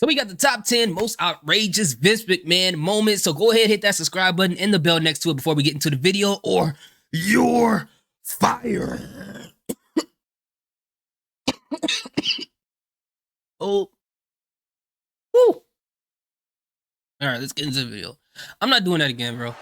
So we got the top 10 most outrageous Vince McMahon moments. So go ahead, hit that subscribe button and the bell next to it before we get into the video, or you're fired. Oh. Woo. All right, let's get into the video. I'm not doing that again, bro.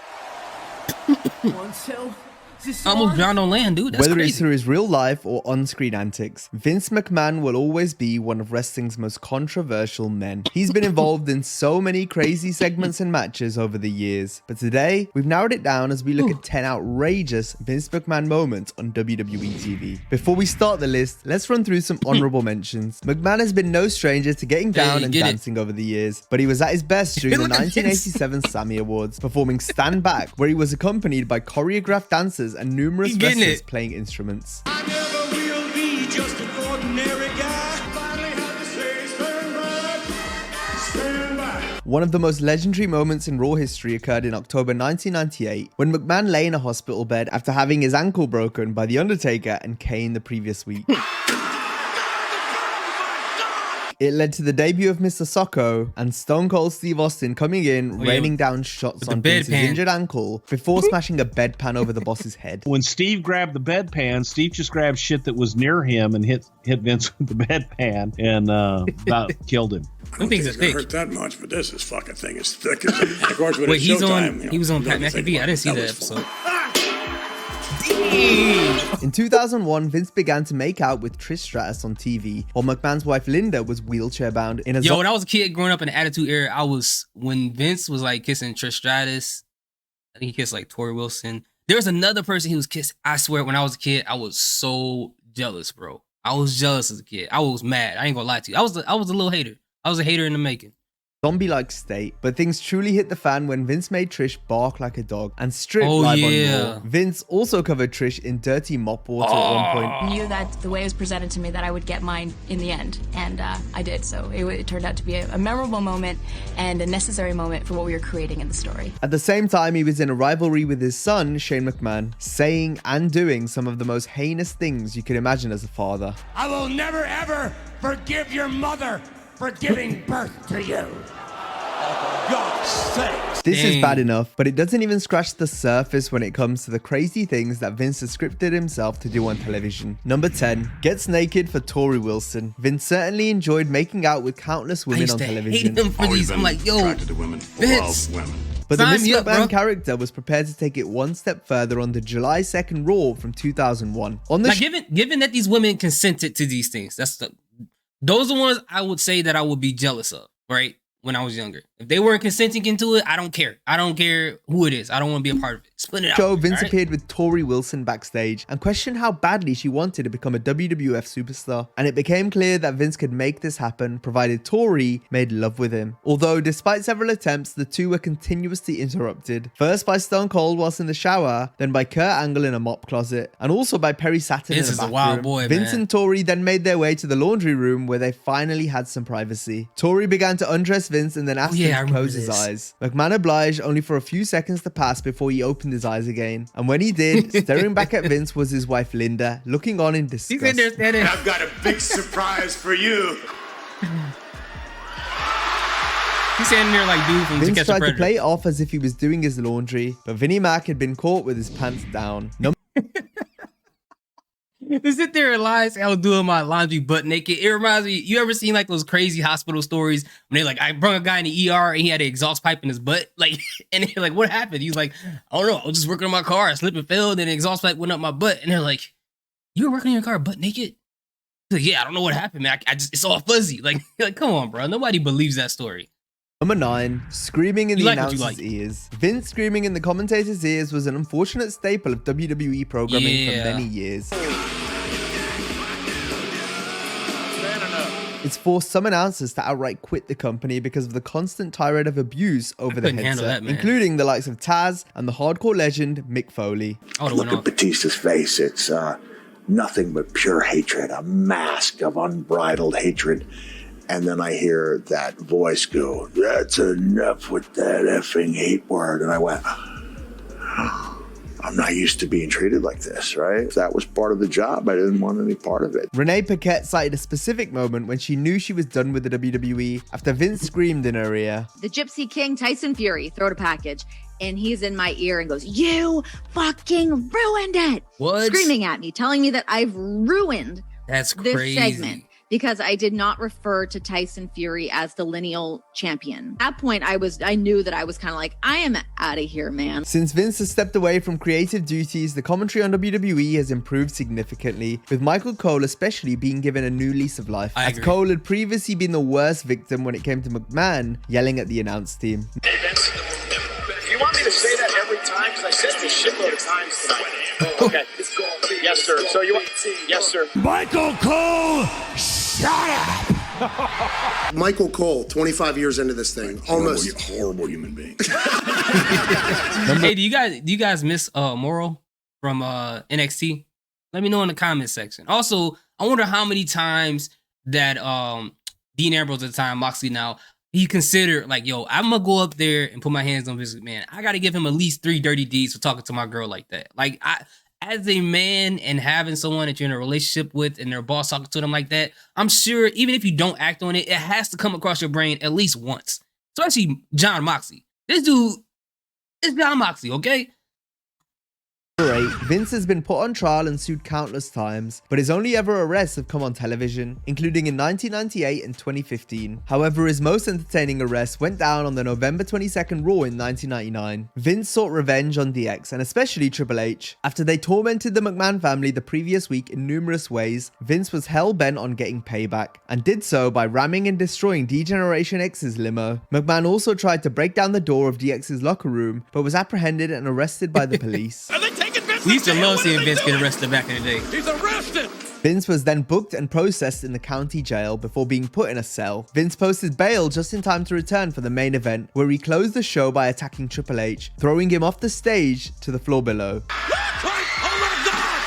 I almost drowned on land, dude. That's Whether crazy. it's through his real life or on-screen antics, Vince McMahon will always be one of wrestling's most controversial men. He's been involved in so many crazy segments and matches over the years, but today we've narrowed it down as we look at 10 outrageous Vince McMahon moments on WWE TV. Before we start the list, let's run through some honorable mentions. McMahon has been no stranger to getting down and dancing over the years, but he was at his best during the 1987 Sammy Awards, performing Stand Back, where he was accompanied by choreographed dancers and numerous wrestlers playing instruments. I never will be just an ordinary guy. Finally have to say, stand back, stand back. One of the most legendary moments in Raw history occurred in October 1998 when McMahon lay in a hospital bed after having his ankle broken by The Undertaker and Kane the previous week. It led to the debut of Mr. Socko and Stone Cold Steve Austin coming in, raining down shots on Vince's injured ankle before smashing a bedpan over the boss's head. When Steve grabbed the bedpan, Steve just grabbed shit that was near him and hit Vince with the bedpan and about killed him. I don't think it's gonna hurt that much, but this fucking thing is thick. Of course, when it's showtime, he was on Pat McAfee. I didn't see that episode. In 2001, Vince began to make out with Trish Stratus on TV, while McMahon's wife Linda was wheelchair bound in a when I was a kid growing up in the Attitude Era, when Vince was like kissing Trish Stratus, I think he kissed like Torrie Wilson. There was another person he was kissing. I swear, when I was a kid, I was so jealous, bro. I was jealous as a kid. I was mad. I ain't gonna lie to you. I was a little hater. I was a hater in the making. Zombie-like state, but things truly hit the fan when Vince made Trish bark like a dog and strip live on Raw. Vince also covered Trish in dirty mop water at one point. I knew that the way it was presented to me that I would get mine in the end, and I did. So it turned out to be a memorable moment and a necessary moment for what we were creating in the story. At the same time, he was in a rivalry with his son, Shane McMahon, saying and doing some of the most heinous things you could imagine as a father. I will never ever forgive your mother for giving birth to you. God's sake. This is bad enough, but it doesn't even scratch the surface when it comes to the crazy things that Vince has scripted himself to do on television. Number 10, gets naked for Torrie Wilson. Vince certainly enjoyed making out with countless women on television. I hate him for these. I'm like, yo, Vince. But the Vince McMahon character was prepared to take it one step further on the July 2nd Raw from 2001. On the given that these women consented to these things, those are the ones I would say that I would be jealous of, right? When I was younger. If they weren't consenting into it, I don't care. I don't care who it is. I don't want to be a part of it. Split it out. Vince appeared with Torrie Wilson backstage and questioned how badly she wanted to become a WWF superstar. And it became clear that Vince could make this happen, provided Torrie made love with him. Although, despite several attempts, the two were continuously interrupted. First by Stone Cold whilst in the shower, then by Kurt Angle in a mop closet, and also by Perry Saturn in a bathroom. A wild boy, Vince and Torrie then made their way to the laundry room where they finally had some privacy. Torrie began to undress Vince and then asked him to close his eyes. McMahon obliged, only for a few seconds to pass before he opened his eyes again. And when he did, staring back at Vince was his wife Linda, looking on in disgust. I've got a big surprise for you. He's standing there like dude from To Catch a Vince tried Predator. to play it off as if he was doing his laundry, but Vinnie Mac had been caught with his pants down. To sit there and lie, say I was doing my laundry butt naked. It reminds me, you ever seen like those crazy hospital stories when they like, I brought a guy in the ER and he had an exhaust pipe in his butt, like, and they're like, what happened? He's like, I don't know, I was just working on my car, I slipped and fell, and then the exhaust pipe went up my butt. And they're like, you were working on your car butt naked? He's like, yeah, I don't know what happened, man. I just, it's all fuzzy. Like, come on, bro. Nobody believes that story. Number 9, screaming in the announcer's ears. Vince screaming in the commentator's ears was an unfortunate staple of WWE programming for many years. It's forced some announcers to outright quit the company because of the constant tirade of abuse over the headset, including the likes of Taz and the hardcore legend Mick Foley. Look at Batista's face. It's nothing but pure hatred, a mask of unbridled hatred. And then I hear that voice go, that's enough with that effing hate word. And I went, I'm not used to being treated like this, right? If that was part of the job, I didn't want any part of it. Renee Paquette cited a specific moment when she knew she was done with the WWE after Vince screamed in her ear. The Gypsy King, Tyson Fury, throwed a package, and he's in my ear and goes, "You fucking ruined it!" What? Screaming at me, telling me that I've ruined That's this crazy. segment because I did not refer to Tyson Fury as the lineal champion. At that point, I knew that I was kind of like, I am out of here, man. Since Vince has stepped away from creative duties, the commentary on WWE has improved significantly, with Michael Cole especially being given a new lease of life, I as agree. Cole had previously been the worst victim when it came to McMahon yelling at the announce team. Hey, Vince, you want me to say that every time? Because I said it a shitload of times tonight. Okay. Yes, sir. So you want... Yes, sir. Michael Cole, shut up! Michael Cole, 25 years into this thing, almost. Horrible human being. Hey, do you guys miss Morrow from NXT? Let me know in the comments section. Also, I wonder how many times that Dean Ambrose at the time, Moxley now, he considered like, yo, I'm gonna go up there and put my hands on Vince McMahon. I gotta give him at least 3 dirty deeds for talking to my girl like that. Like, as a man and having someone that you're in a relationship with and their boss talking to them like that, I'm sure even if you don't act on it, it has to come across your brain at least once. Especially John Moxley. This dude is John Moxley, okay? Vince has been put on trial and sued countless times, but his only ever arrests have come on television, including in 1998 and 2015. However, his most entertaining arrest went down on the November 22nd Raw in 1999. Vince sought revenge on DX and especially Triple H. After they tormented the McMahon family the previous week in numerous ways, Vince was hell-bent on getting payback, and did so by ramming and destroying D-Generation X's limo. McMahon also tried to break down the door of DX's locker room, but was apprehended and arrested by the police. We used to love seeing Vince get arrested back in the day. He's arrested! Vince was then booked and processed in the county jail before being put in a cell. Vince posted bail just in time to return for the main event, where he closed the show by attacking Triple H, throwing him off the stage to the floor below. Oh my God!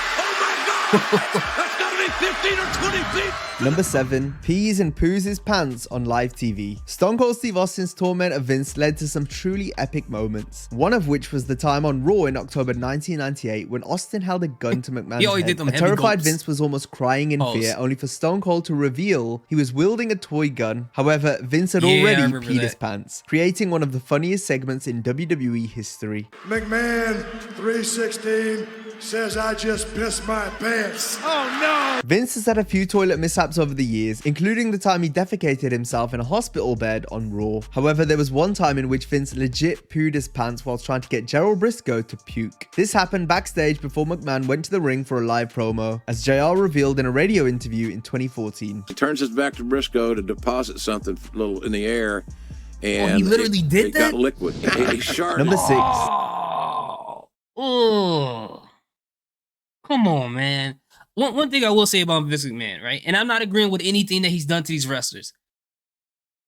Oh my God! That's gotta be 15 or 20 feet! Number 7. Pees and poos his pants on live TV. Stone Cold Steve Austin's torment of Vince led to some truly epic moments. One of which was the time on Raw in October 1998 when Austin held a gun to McMahon's He head. did them A heavy terrified gulps. Vince was almost crying in fear, only for Stone Cold to reveal he was wielding a toy gun. However, Vince had Yeah, I already remember peed his that. pants, creating one of the funniest segments in WWE history. McMahon 316 says I just pissed my pants. Oh no! Vince has had a few toilet mishaps over the years, including the time he defecated himself in a hospital bed on Raw. However, there was one time in which Vince legit pooed his pants whilst trying to get Gerald Briscoe to puke. This happened backstage before McMahon went to the ring for a live promo, as JR revealed in a radio interview in 2014. He turns his back to Briscoe to deposit something a little in the air, and he literally did it that? got liquid. He sharp. Number 6. Oh. Come on, man. One thing I will say about Vince McMahon, right? And I'm not agreeing with anything that he's done to these wrestlers.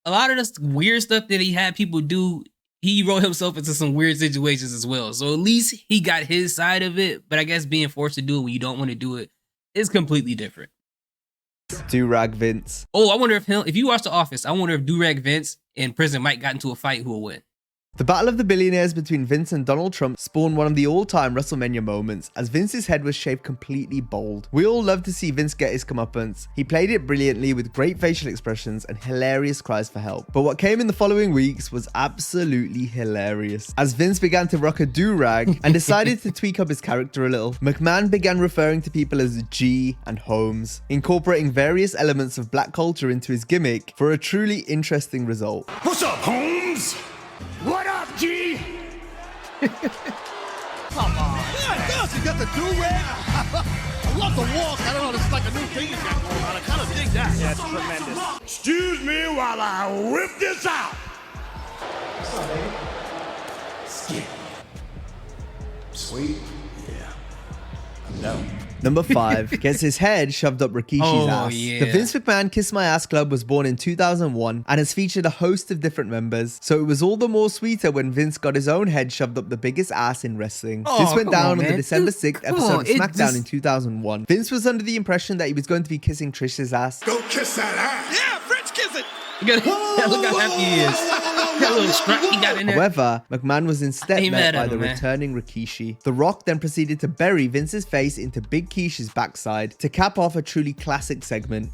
A lot of this weird stuff that he had people do, he wrote himself into some weird situations as well. So at least he got his side of it. But I guess being forced to do it when you don't want to do it is completely different. Do-rag Vince. Oh, I wonder if you watch The Office, I wonder if Do-Rag Vince and Prison Mike got into a fight, who will win. The battle of the billionaires between Vince and Donald Trump spawned one of the all-time WrestleMania moments, as Vince's head was shaved completely bald. We all love to see Vince get his comeuppance. He played it brilliantly with great facial expressions and hilarious cries for help. But what came in the following weeks was absolutely hilarious, as Vince began to rock a do-rag and decided to tweak up his character a little. McMahon began referring to people as G and Holmes, incorporating various elements of black culture into his gimmick for a truly interesting result. What's up, Holmes? What up, G? Come on. Yeah, it does. You got the do-rag. I love the walk. I don't know. It's like a new thing you got going on. I kind of dig that. Yeah, it's tremendous. Excuse me while I whip this out. Skip. Sweet? Yeah. I'm down. Number 5 gets his head shoved up Rikishi's ass. Yeah. The Vince McMahon Kiss My Ass Club was born in 2001 and has featured a host of different members, so it was all the more sweeter when Vince got his own head shoved up the biggest ass in wrestling. This went down on the December 6th episode of SmackDown in 2001. Vince was under the impression that he was going to be kissing Trish's ass. Go kiss that ass. Yeah, French kiss it. Look how happy he is. That little strut he got in there. However, McMahon was instead ain't met mad at by the him, man. returning Rikishi. The Rock then proceeded to bury Vince's face into Big Keish's backside to cap off a truly classic segment.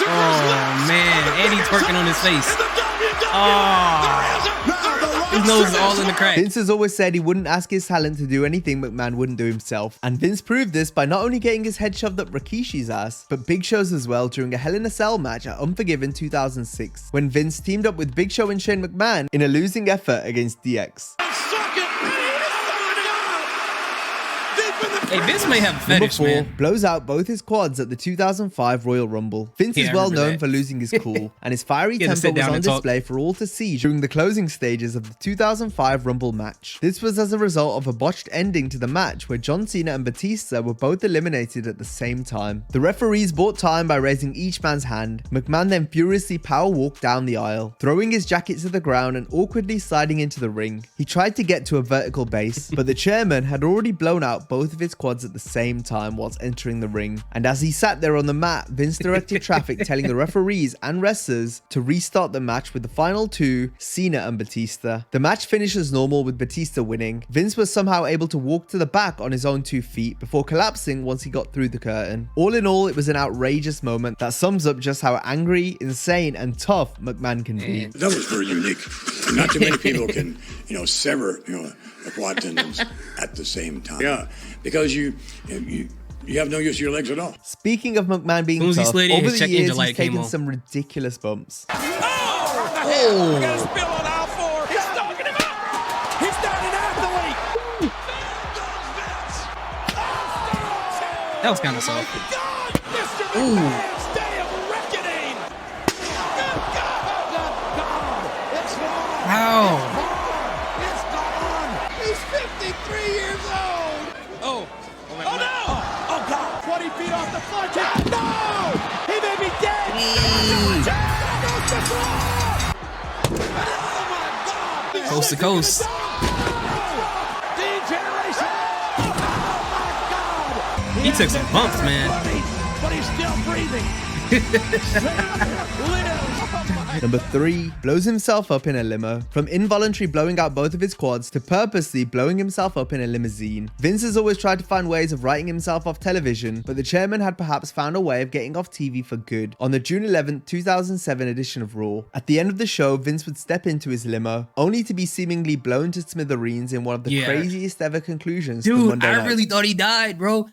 Oh man, and he's twerking on his face. Oh, his nose is all in the crack. Vince has always said he wouldn't ask his talent to do anything McMahon wouldn't do himself. And Vince proved this by not only getting his head shoved up Rikishi's ass, but Big Show's as well during a Hell in a Cell match at Unforgiven 2006, when Vince teamed up with Big Show and Shane McMahon in a losing effort against DX. Hey, Vince may have a Number fetish, 4 man. blows out both his quads at the 2005 Royal Rumble. Vince Yeah, is I well remember known that. for losing his cool, and his fiery He had to temper sit was down on and talk. display for all to see during the closing stages of the 2005 Rumble match. This was as a result of a botched ending to the match where John Cena and Batista were both eliminated at the same time. The referees bought time by raising each man's hand. McMahon then furiously power walked down the aisle, throwing his jacket to the ground and awkwardly sliding into the ring. He tried to get to a vertical base, but the chairman had already blown out both of his quads at the same time whilst entering the ring. And as he sat there on the mat, Vince directed traffic, telling the referees and wrestlers to restart the match with the final two, Cena and Batista. The match finished as normal with Batista winning. Vince was somehow able to walk to the back on his own 2 feet before collapsing once he got through the curtain. All in all, it was an outrageous moment that sums up just how angry, insane, and tough McMahon can be. That was very unique. Not too many people can, sever, the quad tendons at the same time. Yeah, because you have no use of your legs at all. Speaking of McMahon being As soon as he tough, slid in, over his the check years engine he's light came taken on. some ridiculous bumps. We're gonna spill on aisle 4. He's stalking him out. He's not an athlete. That was kind of soft. Mr. Ooh. McMahon's day of reckoning. Good God. It's gone. How? It's gone. He's 53 years old. Oh. Oh no. Oh God. 20 feet off the floor. No. He may be dead. There goes the floor. Oh my God. Coast to coast. Degeneration. Oh my God. He took some bumps, man. But he's still breathing. Number 3, blows himself up in a limo. From involuntary blowing out both of his quads to purposely blowing himself up in a limousine. Vince has always tried to find ways of writing himself off television, but the chairman had perhaps found a way of getting off TV for good on the June 11th, 2007 edition of Raw. At the end of the show, Vince would step into his limo, only to be seemingly blown to smithereens in one of the craziest ever conclusions to Dude, Monday I Night. really thought he died, bro.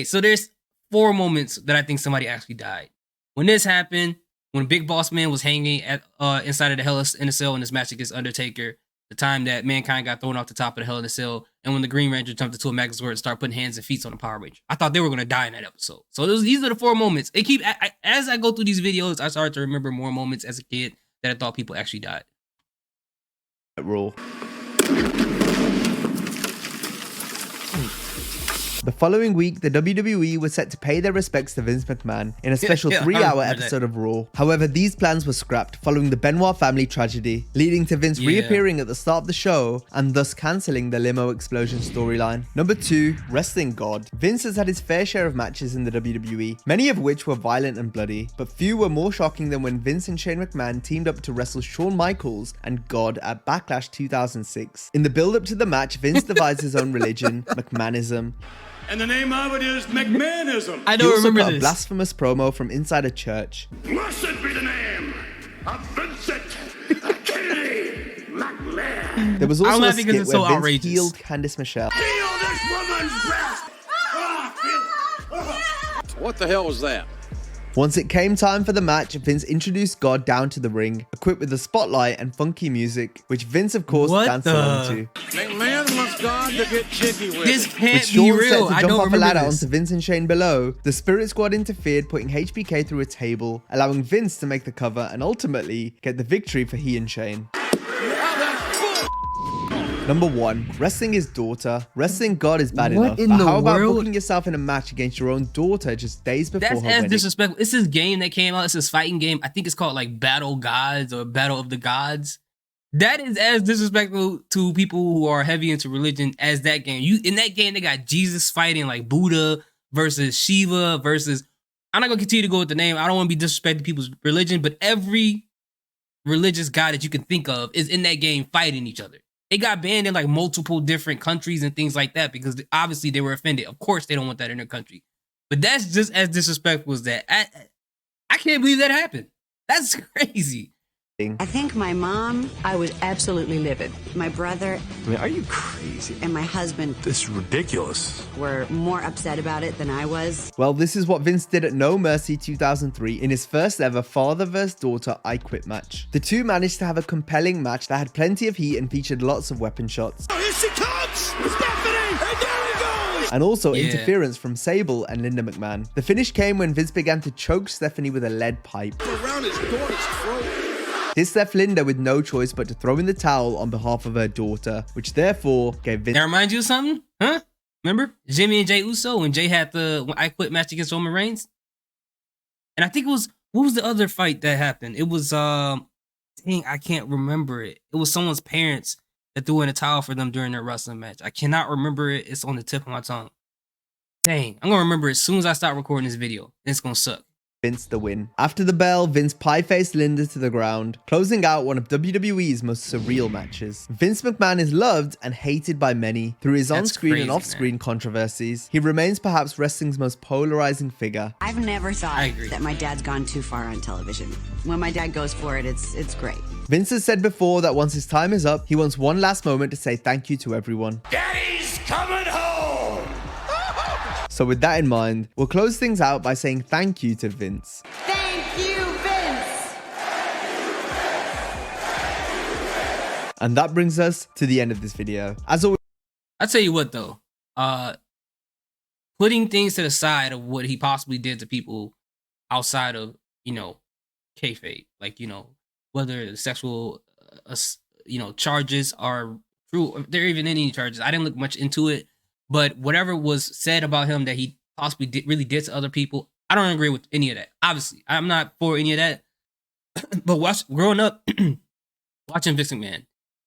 So there's 4 moments that I think somebody actually died. When this happened, when Big Boss Man was hanging at inside of the Hell in a Cell in his match against Undertaker, the time that Mankind got thrown off the top of the Hell in a Cell, and when the Green Ranger jumped into a Megazord and started putting hands and feet on the Power Ranger. I thought they were gonna die in that episode. So these are the 4 moments. As I go through these videos, I started to remember more moments as a kid that I thought people actually died. Raw. The following week, the WWE was set to pay their respects to Vince McMahon in a special 3-hour episode of Raw. However, these plans were scrapped following the Benoit family tragedy, leading to Vince reappearing at the start of the show and thus cancelling the limo explosion storyline. Number 2, Wrestling God. Vince has had his fair share of matches in the WWE, many of which were violent and bloody, but few were more shocking than when Vince and Shane McMahon teamed up to wrestle Shawn Michaels and God at Backlash 2006. In the build-up to the match, Vince devised his own religion, McMahonism. And the name of it is McMahonism. I He don't also remember cut a this. blasphemous promo from inside a church. Blessed be the name of Vincent Kennedy McMahon. There was also I'm a laughing because skit it's where so Vince outrageous. healed Candice Michelle. Feel this woman's breast. What the hell was that? Once it came time for the match, Vince introduced God down to the ring, equipped with a spotlight and funky music, which Vince, of course, What danced the- along to. McMahon wants God to get jiggy with This it. can't With be Shawn real. set to I jump don't off a remember ladder this. onto Vince and Shane below, the Spirit Squad interfered, putting HBK through a table, allowing Vince to make the cover and ultimately get the victory for he and Shane. Number 1, wrestling his daughter. Wrestling God is bad What enough, in but the how about world? booking yourself in a match against your own daughter just days before That's her as wedding? disrespectful. It's this game that came out. It's this fighting game. I think it's called like Battle Gods or Battle of the Gods. That is as disrespectful to people who are heavy into religion as that game. In that game, they got Jesus fighting like Buddha versus Shiva versus. I'm not gonna continue to go with the name. I don't want to be disrespecting people's religion, but every religious god that you can think of is in that game fighting each other. It got banned in like multiple different countries and things like that because obviously they were offended. Of course, they don't want that in their country. But that's just as disrespectful as that. I can't believe that happened. That's crazy. I think my mom, I was absolutely livid. My brother, I mean, are you crazy? And my husband, this is ridiculous, were more upset about it than I was. Well, this is what Vince did at No Mercy 2003 in his first ever father vs. daughter I Quit match. The two managed to have a compelling match that had plenty of heat and featured lots of weapon shots. Oh, here she comes! Stephanie! And there he goes! And also interference from Sable and Linda McMahon. The finish came when Vince began to choke Stephanie with a lead pipe. Around his daughter's throat. This left Linda with no choice but to throw in the towel on behalf of her daughter, which therefore gave Vince... That reminds you of something? Huh? Remember? Jimmy and Jay Uso when Jay had the I Quit match against Roman Reigns? And I think it was... What was the other fight that happened? It was... Dang, I can't remember it. It was someone's parents that threw in a towel for them during their wrestling match. I cannot remember it. It's on the tip of my tongue. Dang. I'm going to remember it as soon as I start recording this video. It's going to suck. Vince the win. After the bell, Vince pie-faced Linda to the ground, closing out one of WWE's most surreal matches. Vince McMahon is loved and hated by many through his on-screen and off-screen controversies. He remains perhaps wrestling's most polarizing figure. I've never thought that my dad's gone too far on television. When my dad goes for it, it's great. Vince has said before that once his time is up, he wants one last moment to say thank you to everyone. Daddy's coming home! So with that in mind, we'll close things out by saying thank you to Vince. Thank you, Vince! And that brings us to the end of this video. As always, I tell you what though, putting things to the side of what he possibly did to people outside of, you know, kayfabe, like, you know, whether the sexual, charges are true, if there are even any charges. I didn't look much into it. But whatever was said about him that he possibly really did to other people, I don't agree with any of that. Obviously, I'm not for any of that. But growing up, watching Vince McMahon,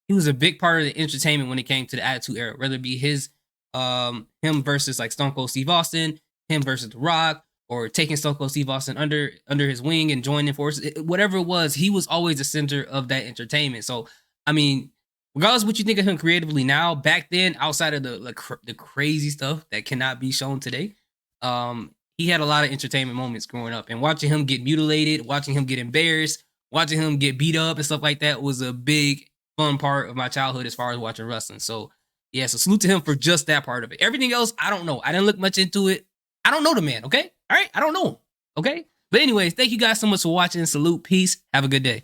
he was a big part of the entertainment when it came to the Attitude Era, whether it be him versus like Stone Cold Steve Austin, him versus The Rock, or taking Stone Cold Steve Austin under his wing and joining forces. Whatever it was, he was always the center of that entertainment. So, I mean, regardless of what you think of him creatively now, back then, outside of the crazy stuff that cannot be shown today, he had a lot of entertainment moments growing up. And watching him get mutilated, watching him get embarrassed, watching him get beat up and stuff like that was a big, fun part of my childhood as far as watching wrestling. So, yeah, so salute to him for just that part of it. Everything else, I don't know. I didn't look much into it. I don't know the man, okay? All right? I don't know, okay? But anyways, thank you guys so much for watching. Salute, peace, have a good day.